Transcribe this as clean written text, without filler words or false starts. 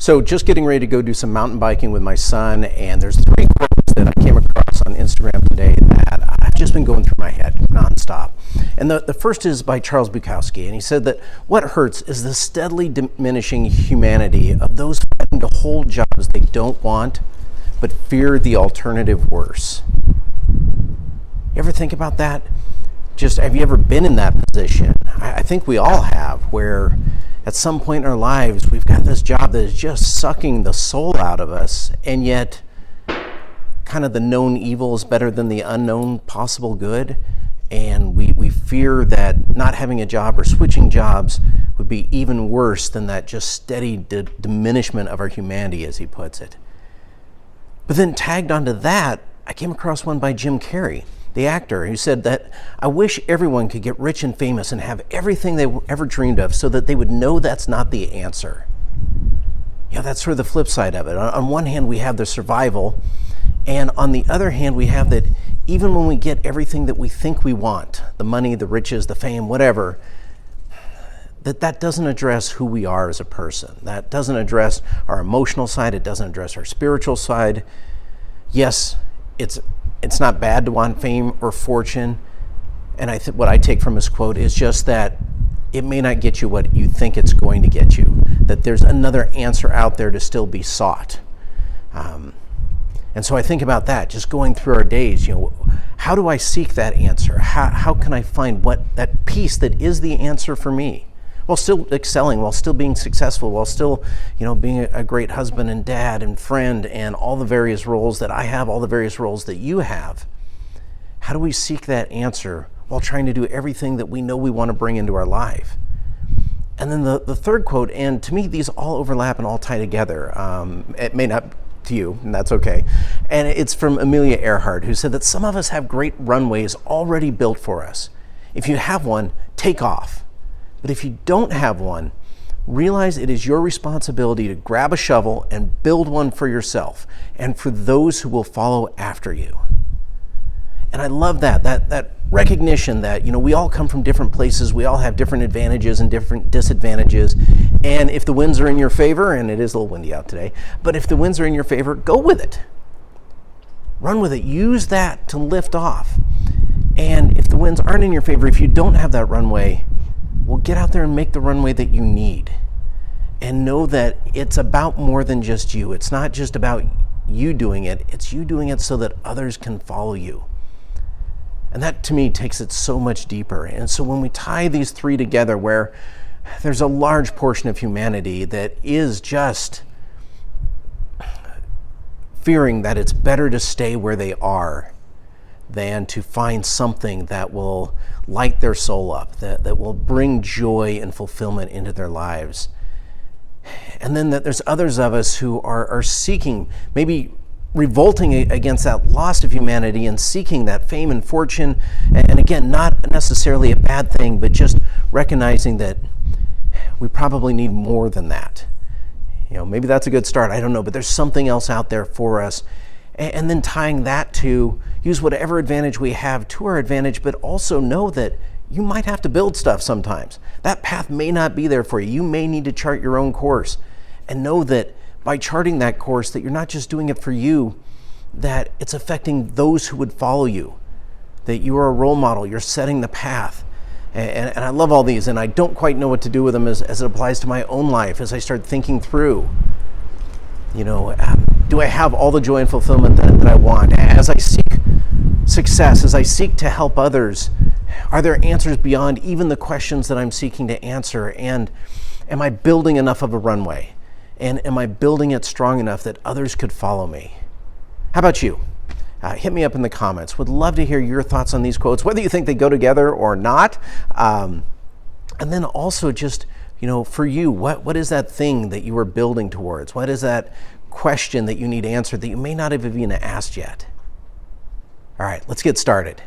So just getting ready to go do some mountain biking with my son, and there's 3 quotes that I came across on Instagram today that I've just been going through my head nonstop. And the first is by Charles Bukowski, and he said that what hurts is the steadily diminishing humanity of those fighting to hold jobs they don't want, but fear the alternative worse. You ever think about that? Just, have you ever been in that position? I think we all have, where at some point in our lives, we've got this job that is just sucking the soul out of us, and yet kind of the known evil is better than the unknown possible good. And we fear that not having a job or switching jobs would be even worse than that just steady diminishment of our humanity, as he puts it. But then tagged onto that, I came across one by Jim Carrey, the actor, who said that, "I wish everyone could get rich and famous and have everything they ever dreamed of so that they would know that's not the answer." You know, that's sort of the flip side of it. On one hand, we have the survival, and on the other hand, we have that even when we get everything that we think we want, the money, the riches, the fame, whatever, that doesn't address who we are as a person. That doesn't address our emotional side. It doesn't address our spiritual side. Yes, it's not bad to want fame or fortune. And what I take from his quote is just that it may not get you what you think it's going to get you, that there's another answer out there to still be sought. And so I think about that, just going through our days, how do I seek that answer? How can I find that piece that is the answer for me? While still excelling, while still being successful, while still, being a great husband and dad and friend and all the various roles that I have, all the various roles that you have. How do we seek that answer while trying to do everything that we know we want to bring into our life? And then the third quote, and to me, these all overlap and all tie together. It may not to you, and that's okay. And it's from Amelia Earhart, who said that some of us have great runways already built for us. If you have one, take off. But if you don't have one, realize it is your responsibility to grab a shovel and build one for yourself and for those who will follow after you. And I love that recognition that, we all come from different places. We all have different advantages and different disadvantages. And if the winds are in your favor, and it is a little windy out today, but if the winds are in your favor, go with it. Run with it. Use that to lift off. And if the winds aren't in your favor, if you don't have that runway, well, get out there and make the runway that you need. And know that it's about more than just you. It's not just about you doing it. It's you doing it so that others can follow you. And that, to me, takes it so much deeper. And so when we tie these 3 together, where there's a large portion of humanity that is just fearing that it's better to stay where they are than to find something that will light their soul up, that will bring joy and fulfillment into their lives. And then that there's others of us who are seeking, maybe revolting against that loss of humanity and seeking that fame and fortune. And again, not necessarily a bad thing, but just recognizing that we probably need more than that. Maybe that's a good start. I don't know, but there's something else out there for us. And then tying that to use whatever advantage we have to our advantage, but also know that you might have to build stuff sometimes. That path may not be there for you. You may need to chart your own course. And know that by charting that course, that you're not just doing it for you, that it's affecting those who would follow you, that you are a role model, you're setting the path. And I love all these, and I don't quite know what to do with them as it applies to my own life, as I start thinking through, do I have all the joy and fulfillment that I want? As I seek success, as I seek to help others, are there answers beyond even the questions that I'm seeking to answer? And am I building enough of a runway? And am I building it strong enough that others could follow me? How about you? Hit me up in the comments. Would love to hear your thoughts on these quotes, whether you think they go together or not. And then also just, for you, what is that thing that you are building towards? What is that question that you need answered that you may not have even asked yet? All right, let's get started.